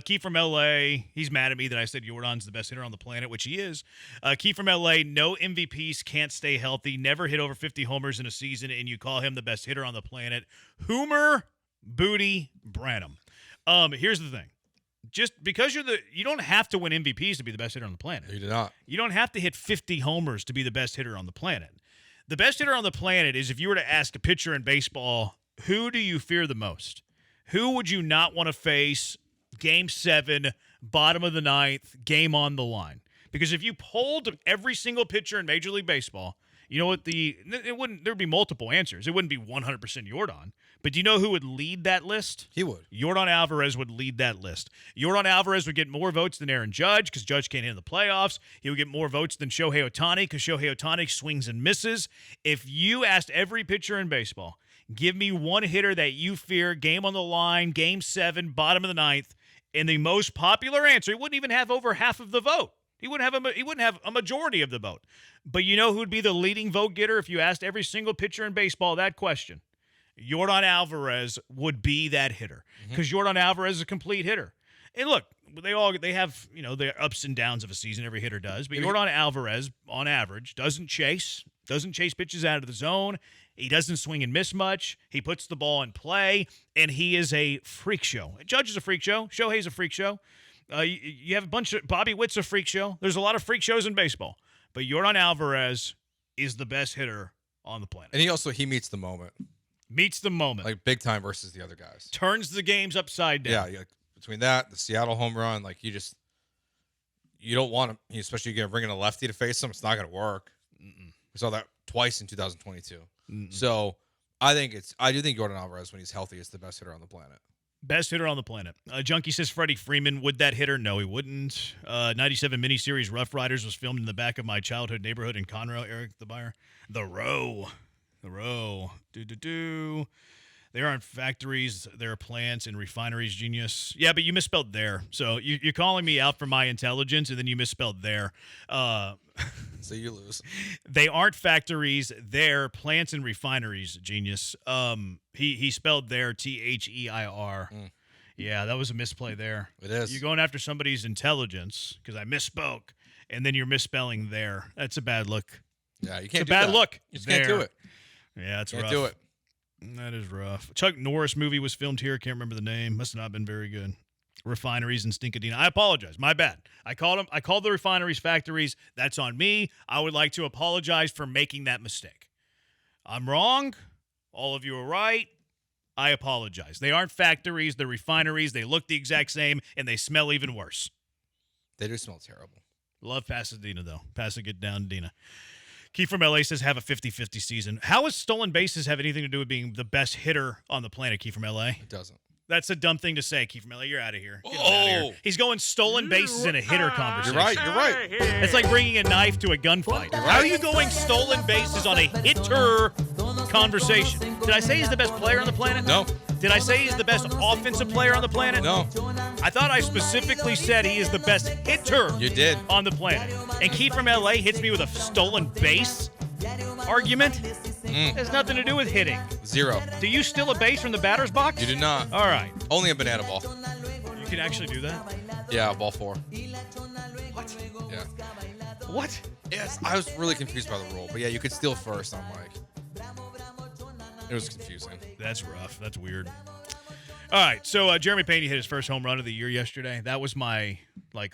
Keith from L.A., he's mad at me that I said Yordan's the best hitter on the planet, which he is. Keith from L.A., no MVPs, can't stay healthy, never hit over 50 homers in a season, and you call him the best hitter on the planet. Hoomer Booty Branham. Here's the thing. Just because you don't have to win MVPs to be the best hitter on the planet. You do not. You don't have to hit 50 homers to be the best hitter on the planet. The best hitter on the planet is if you were to ask a pitcher in baseball, who do you fear the most? Who would you not want to face Game 7, bottom of the ninth, game on the line? Because if you polled every single pitcher in Major League Baseball, you know what there'd be multiple answers. It wouldn't be 100% Yordan. But do you know who would lead that list? He would. Yordan Alvarez would lead that list. Yordan Alvarez would get more votes than Aaron Judge because Judge can't hit in the playoffs. He would get more votes than Shohei Ohtani because Shohei Ohtani swings and misses. If you asked every pitcher in baseball, give me one hitter that you fear, game on the line, Game 7, bottom of the ninth, and the most popular answer, he wouldn't even have over half of the vote. He wouldn't have a majority of the vote. But you know who would be the leading vote getter if you asked every single pitcher in baseball that question? Yordan Alvarez would be that hitter because Yordan Alvarez is a complete hitter. And look, they have their ups and downs of a season. Every hitter does, but Yordan Alvarez, on average, doesn't chase pitches out of the zone. He doesn't swing and miss much. He puts the ball in play, and he is a freak show. Judge is a freak show. Shohei's a freak show. You have a bunch of Bobby Witt's a freak show. There's a lot of freak shows in baseball, but Yordan Alvarez is the best hitter on the planet. And he meets the moment. Meets the moment. Like big time versus the other guys. Turns the games upside down. Yeah, between that, the Seattle home run, you don't want him, especially you're bringing a lefty to face him. It's not going to work. We saw that twice in 2022. So I do think Yordan Alvarez, when he's healthy, is the best hitter on the planet. Best hitter on the planet. Junkie says Freddie Freeman. Would that hitter? No, he wouldn't. 97 miniseries Rough Riders was filmed in the back of my childhood neighborhood in Conroe, Eric the Buyer. The Row. There aren't factories, there are plants and refineries, genius. Yeah, but you misspelled there. So you're calling me out for my intelligence, and then you misspelled there. So you lose. They aren't factories, they're plants and refineries, genius. He spelled there Their. Yeah, that was a misplay there. It is. You're going after somebody's intelligence because I misspoke, and then you're misspelling there. That's a bad look. Yeah, you can't do that. It's a bad look. You just can't do it. Yeah, it's rough. Can't do it. That is rough. Chuck Norris movie was filmed here. Can't remember the name. Must have not been very good. Refineries in Stinkadina. I apologize. My bad. I called the refineries factories. That's on me. I would like to apologize for making that mistake. I'm wrong. All of you are right. I apologize. They aren't factories. They're refineries. They look the exact same, and they smell even worse. They do smell terrible. Love Pasadena, though. Passing it down, Dina. Keith from LA says have a 50-50 season. How does stolen bases have anything to do with being the best hitter on the planet, Keith from LA? It doesn't. That's a dumb thing to say, Keith from LA. You're out of here. Get him out of here. He's going stolen bases in a hitter conversation. You're right. It's like bringing a knife to a gunfight. How are you going stolen bases on a hitter conversation? Did I say he's the best player on the planet? No. Did I say he's the best offensive player on the planet? No. I thought I specifically said he is the best hitter You did. on the planet. And Keith from LA hits me with a stolen base argument. Has nothing to do with hitting. 0. Do you steal a base from the batter's box? You did not. All right. Only a banana ball. You can actually do that? Yeah, ball 4. What? Yeah. What? Yes, I was really confused by the rule, but yeah, you could steal first. I'm like, it was confusing. That's rough. That's weird. All right, so Jeremy Peña hit his first home run of the year yesterday. That was my,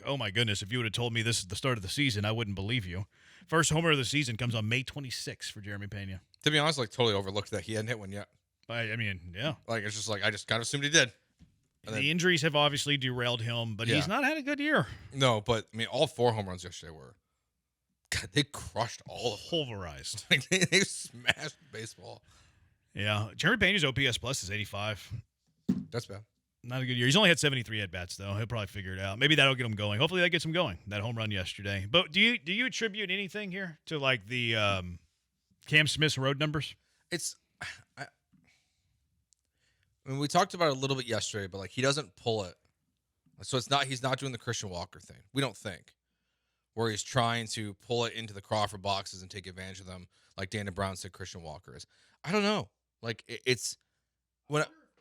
oh my goodness, if you would have told me this is the start of the season, I wouldn't believe you. First homer of the season comes on May 26th for Jeremy Peña. To be honest, totally overlooked that he hadn't hit one yet. I mean, yeah. It's just I just kind of assumed he did. The injuries have obviously derailed him, but he's not had a good year. No, but all 4 home runs yesterday were. God, they crushed all of them. Pulverized. They smashed baseball. Yeah, Jeremy Peña's OPS plus is 85. That's bad. Not a good year. He's only had 73 at-bats, though. He'll probably figure it out. Maybe that'll get him going. Hopefully that gets him going, that home run yesterday. But do you attribute anything here to, the Cam Smith's road numbers? We talked about it a little bit yesterday, but, he doesn't pull it. So he's not doing the Christian Walker thing. We don't think. Where he's trying to pull it into the Crawford boxes and take advantage of them, like Dana Brown said Christian Walker is. I don't know.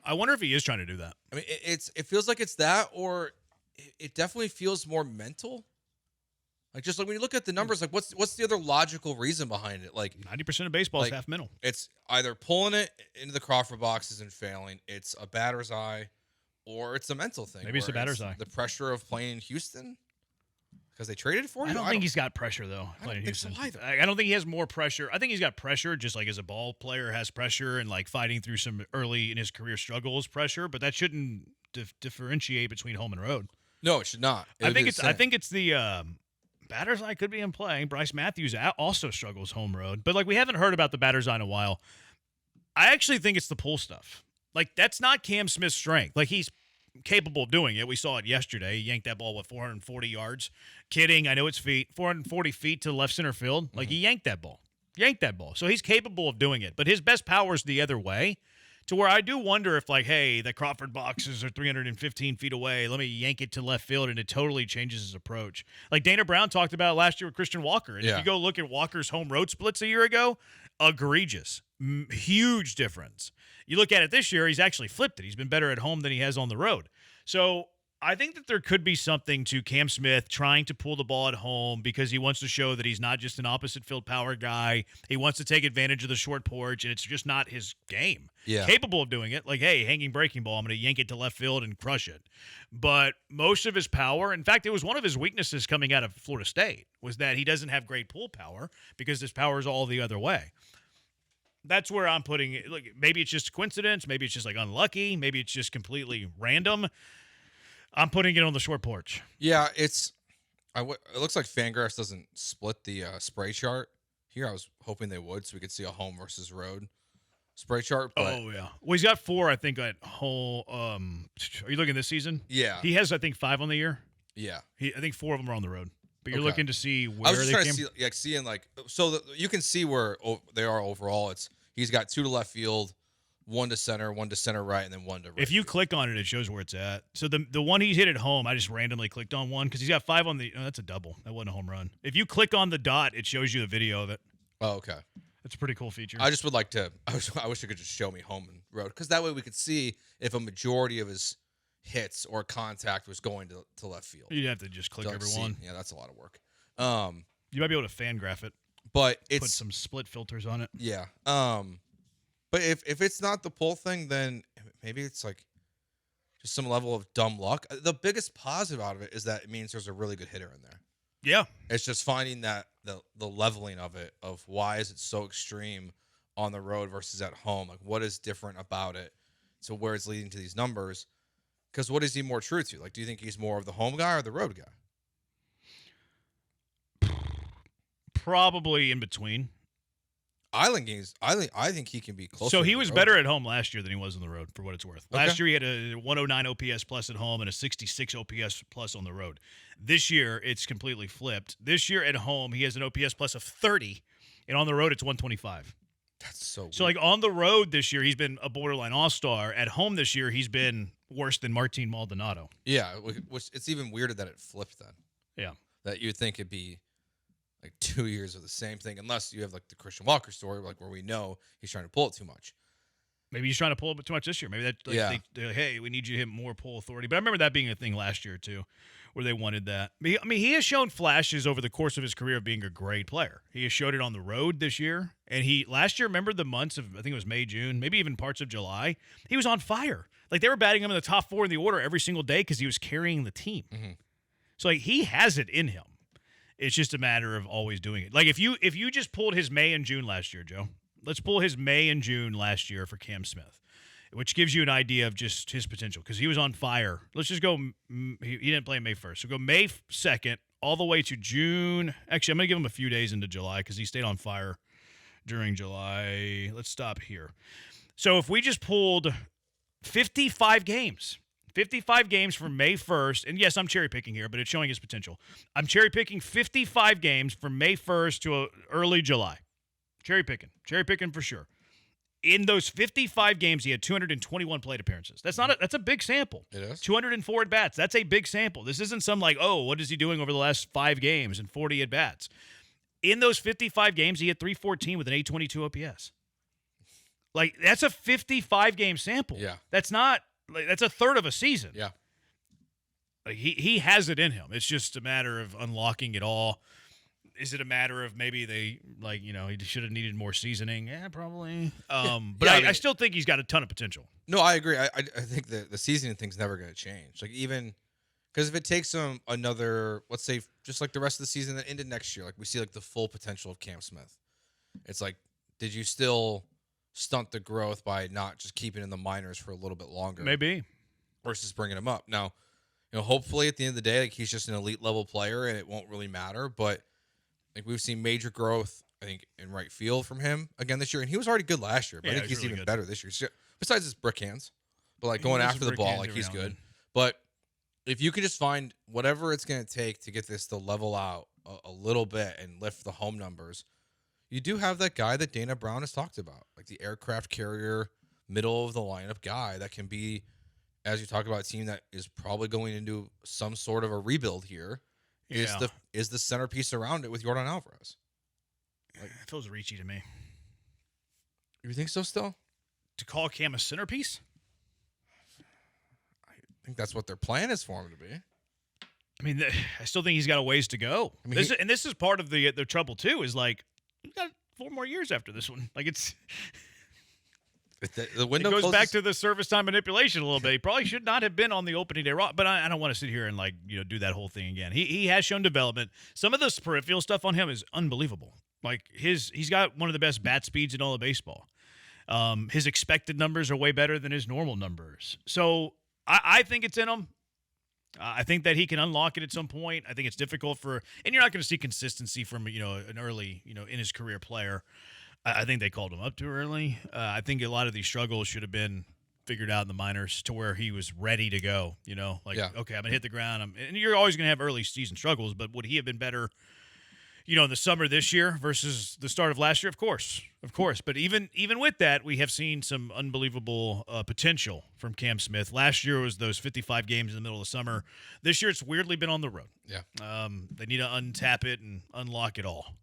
I wonder if he is trying to do that. I mean, it feels like it's that, or it definitely feels more mental. Like just like when you look at the numbers, like what's the other logical reason behind it? Like 90% of baseball like, is half mental. it's either pulling it into the Crawford boxes and failing, it's a batter's eye, or it's a mental thing. Maybe it's a where batter's eye. The pressure of playing in Houston because they traded for you. I don't think he's got pressure though. Playing in Houston, so either. I don't think he has more pressure. I think he's got pressure, just like as a ball player has pressure and like fighting through some early in his career struggles pressure. But that shouldn't differentiate between home and road. No, it should not. I think it's the batter's eye could be in play. Bryce Matthews also struggles home road, but like we haven't heard about the batter's eye in a while. I actually think it's the pull stuff. Like that's not Cam Smith's strength. Like he's capable of doing it. We saw it yesterday. He yanked that ball 440 yards. Kidding, I know it's feet. 440 feet to left center field. Like he yanked that ball. So he's capable of doing it. But his best power is the other way. To where I do wonder if, like, hey, the Crawford boxes are 315 feet away. Let me yank it to left field, and it totally changes his approach. Like Dana Brown talked about last year with Christian Walker. And if you go look at Walker's home road splits a year ago, egregious. Huge difference. You look at it this year, he's actually flipped it. He's been better at home than he has on the road. So I think that there could be something to Cam Smith trying to pull the ball at home because he wants to show that he's not just an opposite field power guy. He wants to take advantage of the short porch, and it's just not his game. Yeah. Capable of doing it. Like, hey, hanging breaking ball, I'm going to yank it to left field and crush it. But most of his power, in fact, it was one of his weaknesses coming out of Florida State, was that he doesn't have great pull power because his power is all the other way. That's where I'm putting it. Look, maybe it's just a coincidence. Maybe it's just like unlucky. Maybe it's just completely random. I'm putting it on the short porch. Yeah, it looks like Fangraphs doesn't split the spray chart here. I was hoping they would, so we could see a home versus road spray chart. But oh yeah, well he's got 4, I think, at home. Are you looking this season? Yeah, he has, I think, 5 on the year. Yeah, I think 4 of them are on the road. But you're okay. looking to see where I was just they trying came. to see, like seeing like so you can see where they are overall. He's got 2 to left field, 1 to center right, and then 1 to right. If you click on it, it shows where it's at. So the one he hit at home, I just randomly clicked on one because he's got 5 on the. Oh, that's a double. That wasn't a home run. If you click on the dot, it shows you the video of it. Oh, okay. That's a pretty cool feature. I just would like to. I wish it could just show me home and road because that way we could see if a majority of his hits or contact was going to left field. You'd have to just click every one. Yeah, that's a lot of work. You might be able to fan graph it, but put some split filters on it. Yeah. But if it's not the pull thing, then maybe it's like just some level of dumb luck. The biggest positive out of it is that it means there's a really good hitter in there. Yeah. It's just finding that the leveling of it, of why is it so extreme on the road versus at home? Like what is different about it? So where it's leading to these numbers? Because what is he more true to? Like, do you think he's more of the home guy or the road guy? Probably in between. I think he can be closer. So he was better at home last year than he was on the road, for what it's worth. Last year he had a 109 OPS plus at home and a 66 OPS plus on the road. This year it's completely flipped. This year at home he has an OPS plus of 30, and on the road it's 125. That's so weird. So like on the road this year he's been a borderline all-star. At home this year he's been worse than Martin Maldonado. Yeah, which it's even weirder that it flipped then. Yeah. That you'd think it'd be like 2 years of the same thing, unless you have like the Christian Walker story, like where we know he's trying to pull it too much. Maybe he's trying to pull it too much this year. Maybe that, like, hey, we need you to hit more pull authority. But I remember that being a thing last year too, where they wanted that. I mean, he has shown flashes over the course of his career of being a great player. He has showed it on the road this year, and last year, remember the months of, I think it was May, June, maybe even parts of July, he was on fire. Like they were batting him in the top 4 in the order every single day because he was carrying the team. Mm-hmm. So like he has it in him. It's just a matter of always doing it. Like if you just pulled his May and June last year, Joe, let's pull his May and June last year for Cam Smith, which gives you an idea of just his potential because he was on fire. Let's just go. He didn't play May 1st. So go May 2nd all the way to June. Actually, I'm going to give him a few days into July because he stayed on fire during July. Let's stop here. So if we just pulled 55 games. 55 games from May 1st, and yes, I'm cherry picking here, but it's showing his potential. I'm cherry picking 55 games from May 1st to early July. Cherry picking for sure. In those 55 games, he had 221 plate appearances. That's a big sample. It is 204 at bats. That's a big sample. This isn't some like, oh, what is he doing over the last 5 games and 40 at bats? In those 55 games, he hit 314 with an 822 OPS. Like that's a 55 game sample. Yeah, that's not. Like, that's a third of a season. Yeah. Like he has it in him. It's just a matter of unlocking it all. Is it a matter of maybe they he should have needed more seasoning? Yeah, probably. But Yeah, I still think he's got a ton of potential. No, I agree. I think the seasoning thing's never going to change. Like even because if it takes him another, let's say, just like the rest of the season and into next year, like we see like the full potential of Cam Smith. It's like, did you still stunt the growth by not just keeping in the minors for a little bit longer, Maybe. versus bringing him up? Now, hopefully at the end of the day, like he's just an elite level player and it won't really matter. But like we've seen major growth, I think, in right field from him again this year, and he was already good last year. But I think he's really even good. better this year. Besides his brick hands, but like He going does after the brick ball, hands like every he's now and good. then. But if you can just find whatever it's going to take to get this to level out a little bit and lift the home numbers, you do have that guy that Dana Brown has talked about, like the aircraft carrier, middle of the lineup guy that can be, as you talk about, a team that is probably going into some sort of a rebuild here. Yeah. Is the centerpiece around it with Yordan Alvarez? Like, it feels reachy to me. You think so still? To call Cam a centerpiece? I think that's what their plan is for him to be. I mean, I still think he's got a ways to go. I mean, this is part of the trouble too. Is like he's got 4 more years after this one. Like the window it goes closes. back to the service time manipulation a little bit. He probably should not have been on the opening day, but I don't want to sit here and do that whole thing again. He has shown development. Some of this peripheral stuff on him is unbelievable. Like he's got one of the best bat speeds in all of baseball. His expected numbers are way better than his normal numbers. So I think it's in him. I think that he can unlock it at some point. I think it's difficult and you're not going to see consistency from an early in his career player. I think they called him up too early. I think a lot of these struggles should have been figured out in the minors to where he was ready to go. Okay, I'm gonna hit the ground. And you're always gonna have early season struggles, but would he have been better? In the summer this year versus the start of last year, of course. But even with that, we have seen some unbelievable potential from Cam Smith. Last year was those 55 games in the middle of the summer. This year, it's weirdly been on the road. Yeah. They need to untap it and unlock it all.